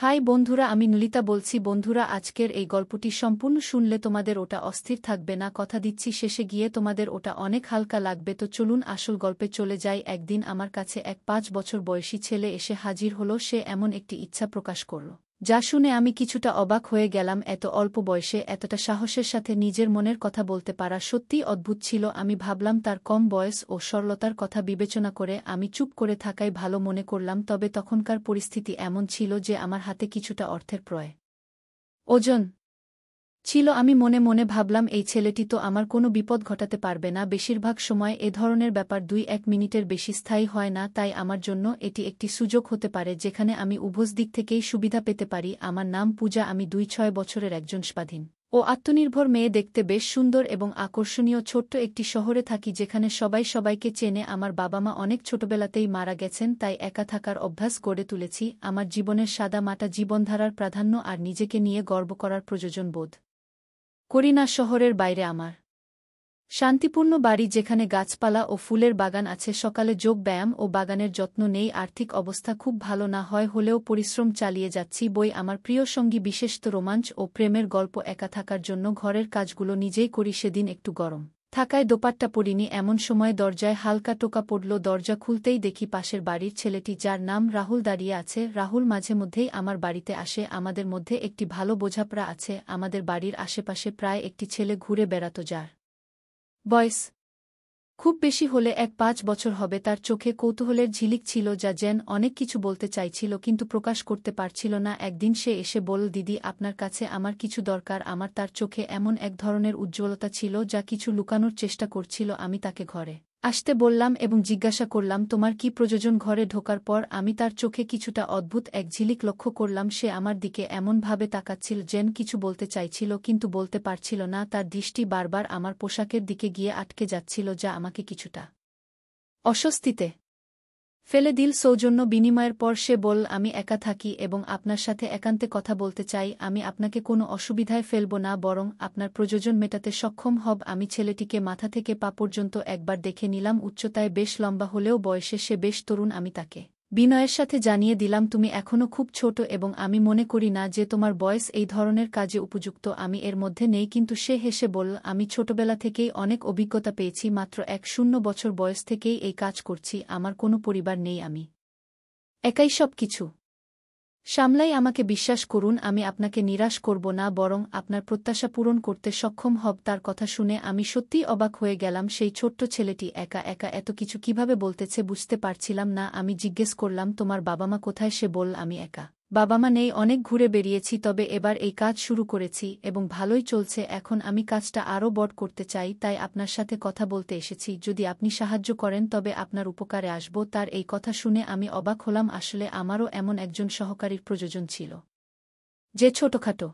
High বন্ধুরা, আমি নুলিতা বলছি। বন্ধুরা, আজকের এই গল্পটি সম্পূর্ণ শুনলে তোমাদের ওটা অস্থির থাকবে না, কথা দিচ্ছি। শেষে গিয়ে তোমাদের ওটা অনেক হালকা লাগবে। তো চলুন আসল গল্পে চলে যাই। একদিন আমার কাছে এক 5 বছর বয়সী ছেলে এসে হাজির হলো। সে এমন একটি ইচ্ছা প্রকাশ করল যা শুনে আমি কিছুটা অবাক হয়ে গেলাম। এত অল্প বয়সে এতটা সাহসের সাথে নিজের মনের কথা বলতে পারা সত্যিই অদ্ভুত ছিল। আমি ভাবলাম তার কম বয়স ও সরলতার কথা বিবেচনা করে আমি চুপ করে থাকাই ভালো মনে করলাম। তবে তখনকার পরিস্থিতি এমন ছিল যে আমার হাতে কিছুটা অর্থের প্রয়োজন ছিল। আমি মনে মনে ভাবলাম, এই ছেলেটি তো আমার কোনো বিপদ ঘটাতে পারবে না। বেশিরভাগ সময় এ ধরনের ব্যাপার 2-1 মিনিটের বেশি স্থায়ী হয় না, তাই আমার জন্য এটি একটি সুযোগ হতে পারে যেখানে আমি উভয় দিক থেকেই সুবিধা পেতে পারি। আমার নাম পূজা, আমি 2-6 বছরের একজন স্বাধীন ও আত্মনির্ভর মেয়ে, দেখতে বেশ সুন্দর এবং আকর্ষণীয়। ছোট্ট একটি শহরে থাকি যেখানে সবাই সবাইকে চেনে। আমার বাবা মা অনেক ছোটবেলাতেই মারা গেছেন, তাই একা থাকার অভ্যাস গড়ে তুলেছি। আমার জীবনের সাদা মাটা জীবনধারার প্রাধান্য আর নিজেকে নিয়ে গর্ব করার প্রয়োজন বোধ করি না। শহরের বাইরে আমার শান্তিপূর্ণ বাড়ি যেখানে গাছপালা ও ফুলের বাগান আছে। সকালে যোগ ব্যায়াম ও বাগানের যত্ন নেই। আর্থিক অবস্থা খুব ভালো না হলেও পরিশ্রম চালিয়ে যাচ্ছি। বই আমার প্রিয় সঙ্গী, বিশেষত রোমাঞ্চ ও প্রেমের গল্প। একা থাকার জন্য ঘরের কাজগুলো নিজেই করি। সেদিন একটু গরম থাকায় দোপাট্টা পরিনি। এমন সময় দরজায় হালকা টোকা পড়ল। দরজা খুলতেই দেখি পাশের বাড়ির ছেলেটি, যার নাম রাহুল, দাঁড়িয়ে আছে। রাহুল মাঝে মধ্যেই আমার বাড়িতে আসে। আমাদের মধ্যে একটি ভালো বোঝাপড়া আছে। আমাদের বাড়ির আশেপাশে প্রায় একটি ছেলে ঘুরে বেড়াত যার বয়স খুব বেশি হলে 1-5 বছর হবে। তার চোখে কৌতূহলের ঝিলিক ছিল, যা যেন অনেক কিছু বলতে চাইছিল কিন্তু প্রকাশ করতে পারছিল না। একদিন সে এসে বলল, দিদি, আপনার কাছে আমার কিছু দরকার। আমার তার চোখে এমন এক ধরনের উজ্জ্বলতা ছিল যা কিছু লুকানোর চেষ্টা করছিল। আমি তাকে ঘরে আসতে বললাম এবং জিজ্ঞাসা করলাম, তোমার কি প্রয়োজন? ঘরে ঢোকার পর আমি তার চোখে কিছুটা অদ্ভুত এক ঝিলিক লক্ষ্য করলাম। সে আমার দিকে এমনভাবে তাকাচ্ছিল যেন কিছু বলতে চাইছিল কিন্তু বলতে পারছিল না। তার দৃষ্টি বারবার আমার পোশাকের দিকে গিয়ে আটকে যাচ্ছিল, যা আমাকে কিছুটা অস্বস্তিতে ফেলে দিল। সৌজন্য বিনিময়ের পর সে বলল, আমি একা থাকি এবং আপনার সাথে একান্তে কথা বলতে চাই। আমি আপনাকে কোনো অসুবিধায় ফেলব না, বরং আপনার প্রয়োজন মেটাতে সক্ষম হব। আমি ছেলেটিকে মাথা থেকে পা পর্যন্ত একবার দেখে নিলাম। উচ্চতায় বেশ লম্বা হলেও বয়সে সে বেশ তরুণ। আমি তাকে বিনয়ের সাথে জানিয়ে দিলাম, তুমি এখনও খুব ছোট এবং আমি মনে করি না যে তোমার বয়স এই ধরনের কাজে উপযুক্ত। আমি এর মধ্যে নেই। কিন্তু সে হেসে বলল, আমি ছোটবেলা থেকেই অনেক অভিজ্ঞতা পেয়েছি। মাত্র 10 বছর বয়স থেকেই এই কাজ করছি। আমার কোনো পরিবার নেই, আমি একাই সব কিছু সামলাই। আমাকে বিশ্বাস করুন, আমি আপনাকে নিরাশ করব না, বরং আপনার প্রত্যাশা পূরণ করতে সক্ষম হব। তার কথা শুনে আমি সত্যিই অবাক হয়ে গেলাম। সেই ছোট্ট ছেলেটি একা একা এত কিছু কিভাবে বলতেছে বুঝতে পারছিলাম না। আমি জিজ্ঞেস করলাম, তোমার বাবা মা কোথায়? সে বলল, আমি একা। বাবা মা নেই, অনেক ঘুরে বেরিয়েছি, তবে এবার এই কাজ শুরু করেছি এবং ভালোই চলছে। এখন আমি কাজটা আরও বড় করতে চাই, তাই আপনার সাথে কথা বলতে এসেছি। যদি আপনি সাহায্য করেন তবে আপনার উপকারে আসব। তার এই কথা শুনে আমি অবাক হলাম। আসলে আমারও এমন একজন সহকারীর প্রয়োজন ছিল যে ছোটখাটো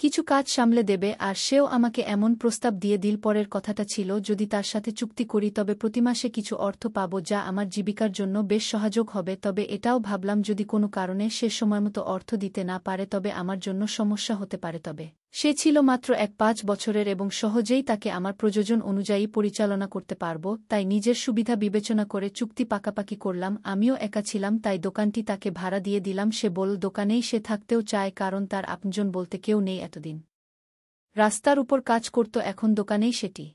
কিছু কাজ সামলে দেবে, আর সেও আমাকে এমন প্রস্তাব দিয়ে দিল। পরের কথাটা ছিল, যদি তার সাথে চুক্তি করি তবে প্রতি মাসে কিছু অর্থ পাব, যা আমার জীবিকার জন্য বেশ সহায়ক হবে। তবে এটাও ভাবলাম, যদি কোনো কারণে সে সময়মতো অর্থ দিতে না পারে তবে আমার জন্য সমস্যা হতে পারে। তবে সে ছিল মাত্র 5 বছরের এবং সহজেই তাকে আমার প্রয়োজন অনুযায়ী পরিচালনা করতে পারব। তাই নিজের সুবিধা বিবেচনা করে চুক্তি পাকাপাকি করলাম। আমিও একা ছিলাম, তাই দোকানটি তাকে ভাড়া দিয়ে দিলাম। সে বলল, দোকানেই সে থাকতেও চায়, কারণ তার আপনজন বলতে কেউ নেই। এতদিন রাস্তার উপর কাজ করত, এখন দোকানেই সেটি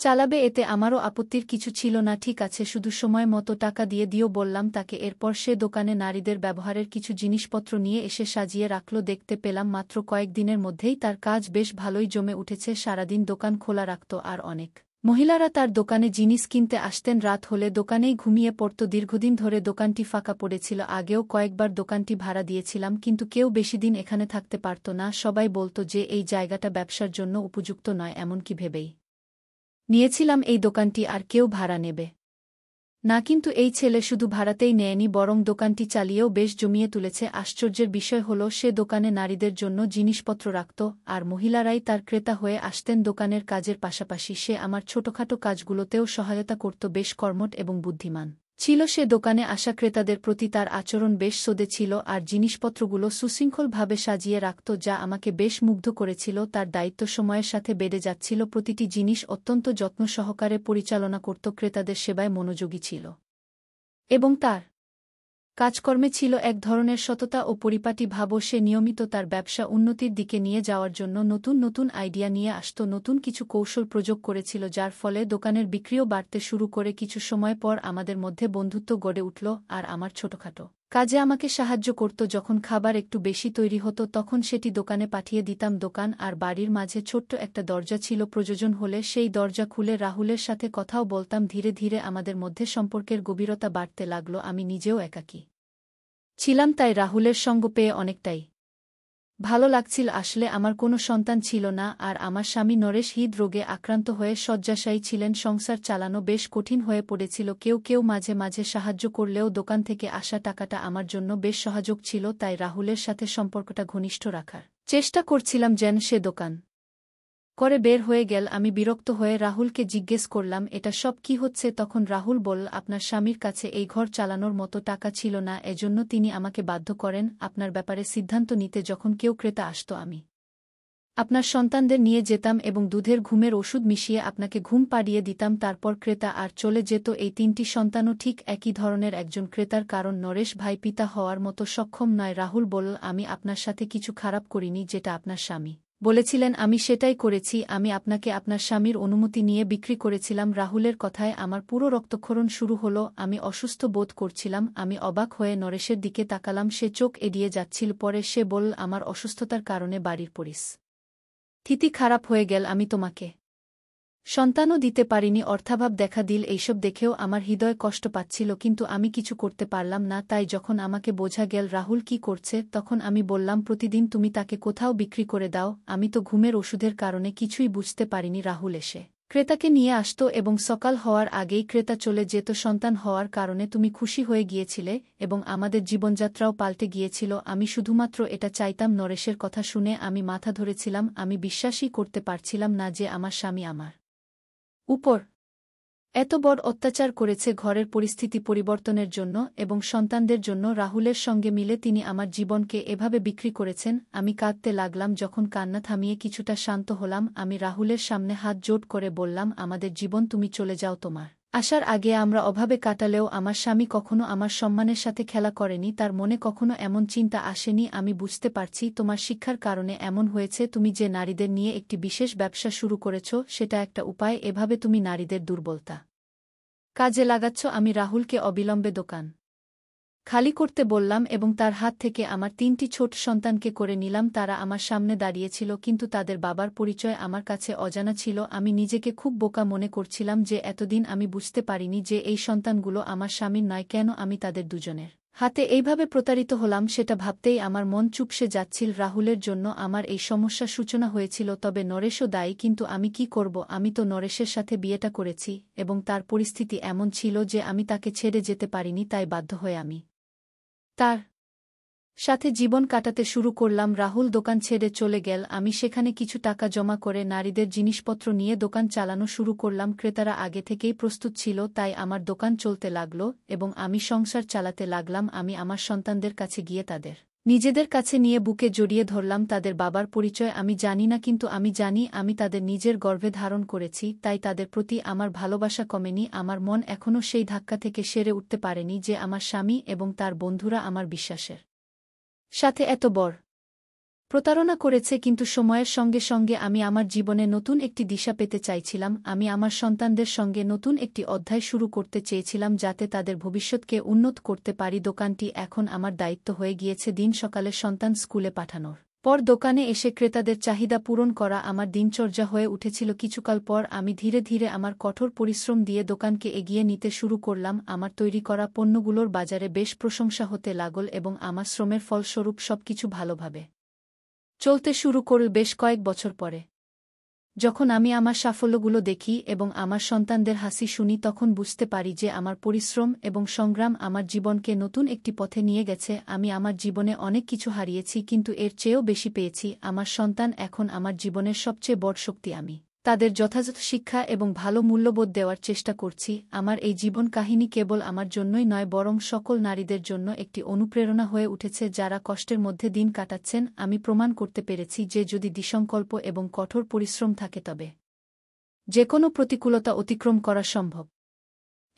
চালাবে। এতে আমারও আপত্তির কিছু ছিল না। ঠিক আছে, শুধু সময় মতো টাকা দিয়ে দিও, বললাম তাকে। এরপর সে দোকানে নারীদের ব্যবহারের কিছু জিনিসপত্র নিয়ে এসে সাজিয়ে রাখল। দেখতে পেলাম মাত্র কয়েকদিনের মধ্যেই তার কাজ বেশ ভালোই জমে উঠেছে। সারাদিন দোকান খোলা রাখত আর অনেক মহিলারা তার দোকানে জিনিস কিনতে আসতেন। রাত হলে দোকানেই ঘুমিয়ে পড়ত। দীর্ঘদিন ধরে দোকানটি ফাঁকা পড়েছিল। আগেও কয়েকবার দোকানটি ভাড়া দিয়েছিলাম, কিন্তু কেউ বেশিদিন এখানে থাকতে পারত না। সবাই বলত যে এই জায়গাটা ব্যবসার জন্য উপযুক্ত নয়। এমনকি ভেবেই নিয়েছিলাম এই দোকানটি আর কেউ ভাড়া নেবে না। কিন্তু এই ছেলে শুধু ভাড়াতেই নেয়নি, বরং দোকানটি চালিয়েও বেশ জমিয়ে তুলেছে। আশ্চর্যের বিষয় হল, সে দোকানে নারীদের জন্য জিনিসপত্র রাখত আর মহিলারাই তার ক্রেতা হয়ে আসতেন। দোকানের কাজের পাশাপাশি সে আমার ছোটখাটো কাজগুলোতেও সহায়তা করত। বেশ কর্মঠ এবং বুদ্ধিমান ছিল সে। দোকানে আসা ক্রেতাদের প্রতি তার আচরণ বেশ সোদে ছিল আর জিনিসপত্রগুলো সুশৃঙ্খলভাবে সাজিয়ে রাখত, যা আমাকে বেশ মুগ্ধ করেছিল। তার দায়িত্ব সময়ের সাথে বেড়ে যাচ্ছিল। প্রতিটি জিনিস অত্যন্ত যত্ন সহকারে পরিচালনা করত, ক্রেতাদের সেবায় মনোযোগী ছিল এবং তার কাজকর্মে ছিল এক ধরনের সততা ও পরিপাটি ভাবও। সে নিয়মিত তার ব্যবসা উন্নতির দিকে নিয়ে যাওয়ার জন্য নতুন নতুন আইডিয়া নিয়ে আসত, নতুন কিছু কৌশল প্রয়োগ করেছিল, যার ফলে দোকানের বিক্রিও বাড়তে শুরু করে। কিছু সময় পর আমাদের মধ্যে বন্ধুত্ব গড়ে উঠল, আর আমার ছোটখাটো কাজে আমাকে সাহায্য করত। যখন খাবার একটু বেশি তৈরি হতো তখন সেটি দোকানে পাঠিয়ে দিতাম। দোকান আর বাড়ির মাঝে ছোট্ট একটা দরজা ছিল, প্রয়োজন হলে সেই দরজা খুলে রাহুলের সাথে কথাও বলতাম। ধীরে ধীরে আমাদের মধ্যে সম্পর্কের গভীরতা বাড়তে লাগল। আমি নিজেও একাকী ছিলাম, তাই রাহুলের সঙ্গ পেয়ে অনেকটাই ভালো লাগছিল। আসলে আমার কোনো সন্তান ছিল না, আর আমার স্বামী নরেশ হৃদরোগে আক্রান্ত হয়ে শয্যাশায়ী ছিলেন। সংসার চালানো বেশ কঠিন হয়ে পড়েছিল। কেউ কেউ মাঝে মাঝে সাহায্য করলেও দোকান থেকে আসা টাকাটা আমার জন্য বেশ সহায়ক ছিল, তাই রাহুলের সাথে সম্পর্কটা ঘনিষ্ঠ রাখার চেষ্টা করছিলাম। যেন সে দোকান করে বের হয়ে গেল, আমি বিরক্ত হয়ে রাহুলকে জিজ্ঞেস করলাম, এটা সব কি হচ্ছে? তখন রাহুল বলল, আপনার স্বামীর কাছে এই ঘর চালানোর মতো টাকা ছিল না, এজন্য তিনি আমাকে বাধ্য করেন আপনার ব্যাপারে সিদ্ধান্ত নিতে। যখন কেউ ক্রেতা আসত আমি আপনার সন্তানদের নিয়ে যেতাম এবং দুধের ঘুমের ওষুধ মিশিয়ে আপনাকে ঘুম পাড়িয়ে দিতাম। তারপর ক্রেতা আর চলে যেত। এই তিনটি সন্তানও ঠিক একই ধরনের একজন ক্রেতার, কারণ নরেশ ভাই পিতা হওয়ার মতো সক্ষম নয়। রাহুল বলল, আমি আপনার সাথে কিছু খারাপ করিনি, যেটা আপনার স্বামী বলেছিলেন আমি সেটাই করেছি। আমি আপনাকে আপনার স্বামীর অনুমতি নিয়ে বিক্রি করেছিলাম। রাহুলের কথায় আমার পুরো রক্তক্ষরণ শুরু হলো। আমি অসুস্থ বোধ করছিলাম। আমি অবাক হয়ে নরেশের দিকে তাকালাম। সে চোখ এড়িয়ে যাচ্ছিল। পরে সে বলল, আমার অসুস্থতার কারণে বাড়ির পরিস্থিতি খারাপ হয়ে গেল, আমি তোমাকে সন্তানও দিতে পারিনি, অর্থাভাব দেখা দিল। এইসব দেখেও আমার হৃদয় কষ্ট পাচ্ছিল, কিন্তু আমি কিছু করতে পারলাম না। তাই যখন আমাকে বোঝা গেল রাহুল কি করছে, তখন আমি বললাম, প্রতিদিন তুমি তাকে কোথাও বিক্রি করে দাও। আমি তো ঘুমের ওষুধের কারণে কিছুই বুঝতে পারিনি। রাহুল এসে ক্রেতাকে নিয়ে আসত এবং সকাল হওয়ার আগেই ক্রেতা চলে যেত। সন্তান হওয়ার কারণে তুমি খুশি হয়ে গিয়েছিলে এবং আমাদের জীবনযাত্রাও পাল্টে গিয়েছিল। আমি শুধুমাত্র এটা চাইতাম। নরেশের কথা শুনে আমি মাথা ধরেছিলাম। আমি বিশ্বাসই করতে পারছিলাম না যে আমার স্বামী আমার উপর এত বড় অত্যাচার করেছে। ঘরের পরিস্থিতি পরিবর্তনের জন্য এবং সন্তানদের জন্য রাহুলের সঙ্গে মিলে তিনি আমার জীবনকে এভাবে বিক্রি করেছেন। আমি কাঁদতে লাগলাম। যখন কান্না থামিয়ে কিছুটা শান্ত হলাম, আমি রাহুলের সামনে হাত জোড় করে বললাম, আমাদের জীবন তুমি চলে যাও। তোমার আসার আগে আমরা অভাবে কাটালেও আমার স্বামী কখনো আমার সম্মানের সাথে খেলা করেনি। তার মনে কখনো এমন চিন্তা আসেনি। আমি বুঝতে পারছি তোমার শিক্ষার কারণে এমন হয়েছে। তুমি যে নারীদের নিয়ে একটি বিশেষ ব্যবসা শুরু করেছ, সেটা একটা উপায়। এভাবে তুমি নারীদের দুর্বলতা কাজে লাগাচ্ছ। আমি রাহুলকে অবিলম্বে দোকান খালি করতে বললাম এবং তার হাত থেকে আমার 3টি ছোট সন্তানকে করে নিলাম। তারা আমার সামনে দাঁড়িয়েছিল, কিন্তু তাদের বাবার পরিচয় আমার কাছে অজানা ছিল। আমি নিজেকে খুব বোকা মনে করছিলাম যে এতদিন আমি বুঝতে পারিনি যে এই সন্তানগুলো আমার স্বামীর নয়। কেন আমি তাদের দুজনের হাতে এইভাবে প্রতারিত হলাম, সেটা ভাবতেই আমার মন চুপসে যাচ্ছিল। রাহুলের জন্য আমার এই সমস্যার সূচনা হয়েছিল, তবে নরেশও দায়ী। কিন্তু আমি কি করব? আমি তো নরেশের সাথে বিয়েটা করেছি এবং তার পরিস্থিতি এমন ছিল যে আমি তাকে ছেড়ে যেতে পারিনি। তাই বাধ্য হয়ে আমি তার সাথে জীবন কাটাতে শুরু করলাম। রাহুল দোকান ছেড়ে চলে গেল। আমি সেখানে কিছু টাকা জমা করে নারীদের জিনিসপত্র নিয়ে দোকান চালানো শুরু করলাম। ক্রেতারা আগে থেকেই প্রস্তুত ছিল, তাই আমার দোকান চলতে লাগল এবং আমি সংসার চালাতে লাগলাম। আমি আমার সন্তানদের কাছে গিয়ে তাদের নিজেদের কাছে নিয়ে বুকে জড়িয়ে ধরলাম। তাদের বাবার পরিচয় আমি জানি না, কিন্তু আমি জানি আমি তাদের নিজের গর্ভে ধারণ করেছি। তাই তাদের প্রতি আমার ভালোবাসা কমেনি। আমার মন এখনও সেই ধাক্কা থেকে সেরে উঠতে পারেনি যে আমার স্বামী এবং তার বন্ধুরা আমার বিশ্বাসের সাথে এত বড় প্রতারণা করেছে। কিন্তু সময়ের সঙ্গে সঙ্গে আমি আমার জীবনে নতুন একটি দিশা পেতে চাইছিলাম। আমি আমার সন্তানদের সঙ্গে নতুন একটি অধ্যায় শুরু করতে চেয়েছিলাম, যাতে তাদের ভবিষ্যৎকে উন্নত করতে পারি। দোকানটি এখন আমার দায়িত্ব হয়ে গিয়েছে। দিন সকালে সন্তান স্কুলে পাঠানোর পর দোকানে এসে ক্রেতাদের চাহিদা পূরণ করা আমার দিনচর্যা হয়ে উঠেছিল। কিছুকাল পর আমি ধীরে ধীরে আমার কঠোর পরিশ্রম দিয়ে দোকানকে এগিয়ে নিতে শুরু করলাম। আমার তৈরি করা পণ্যগুলোর বাজারে বেশ প্রশংসা হতে লাগল এবং আমার শ্রমের ফলস্বরূপ সবকিছু ভালোভাবে চলতে শুরু করল। বেশ কয়েক বছর পরে যখন আমি আমার সাফল্যগুলো দেখি এবং আমার সন্তানদের হাসি শুনি, তখন বুঝতে পারি যে আমার পরিশ্রম এবং সংগ্রাম আমার জীবনকে নতুন একটি পথে নিয়ে গেছে। আমি আমার জীবনে অনেক কিছু হারিয়েছি, কিন্তু এর চেয়েও বেশি পেয়েছি। আমার সন্তান এখন আমার জীবনের সবচেয়ে বড় শক্তি। আমি তাদের যথাযথ শিক্ষা এবং ভালো মূল্যবোধ দেওয়ার চেষ্টা করছি। আমার এই জীবন কাহিনী কেবল আমার জন্যই নয়, বরং সকল নারীদের জন্য একটি অনুপ্রেরণা হয়ে উঠেছে, যারা কষ্টের মধ্যে দিন কাটাচ্ছেন। আমি প্রমাণ করতে পেরেছি যে যদি দৃঢ়সংকল্প এবং কঠোর পরিশ্রম থাকে, তবে যে কোনো প্রতিকূলতা অতিক্রম করা সম্ভব।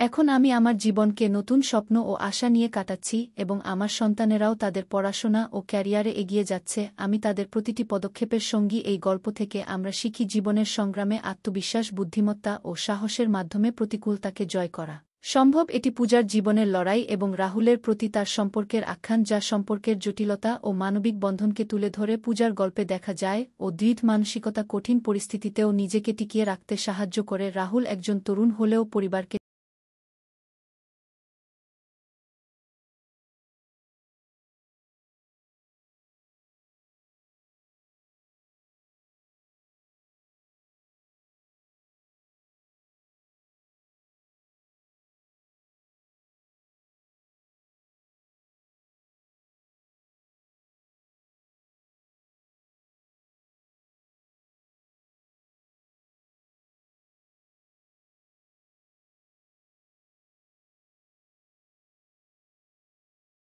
এখন আমি আমার জীবনকে নতুন স্বপ্ন ও আশা নিয়ে কাটাচ্ছি এবং আমার সন্তানেরাও তাদের পড়াশোনা ও ক্যারিয়ারে এগিয়ে যাচ্ছে। আমি তাদের প্রতিটি পদক্ষেপের সঙ্গী। এই গল্প থেকে আমরা শিখি জীবনের সংগ্রামে আত্মবিশ্বাস, বুদ্ধিমত্তা ও সাহসের মাধ্যমে প্রতিকূলতাকে জয় করা সম্ভব। এটি পূজার জীবনের লড়াই এবং রাহুলের প্রতি তার সম্পর্কের আখ্যান, যা সম্পর্কের জটিলতা ও মানবিক বন্ধনকে তুলে ধরে। পূজার গল্পে দেখা যায় ও দৃঢ় মানসিকতা কঠিন পরিস্থিতিতেও নিজেকে টিকিয়ে রাখতে সাহায্য করে। রাহুল একজন তরুণ হলেও পরিবারকে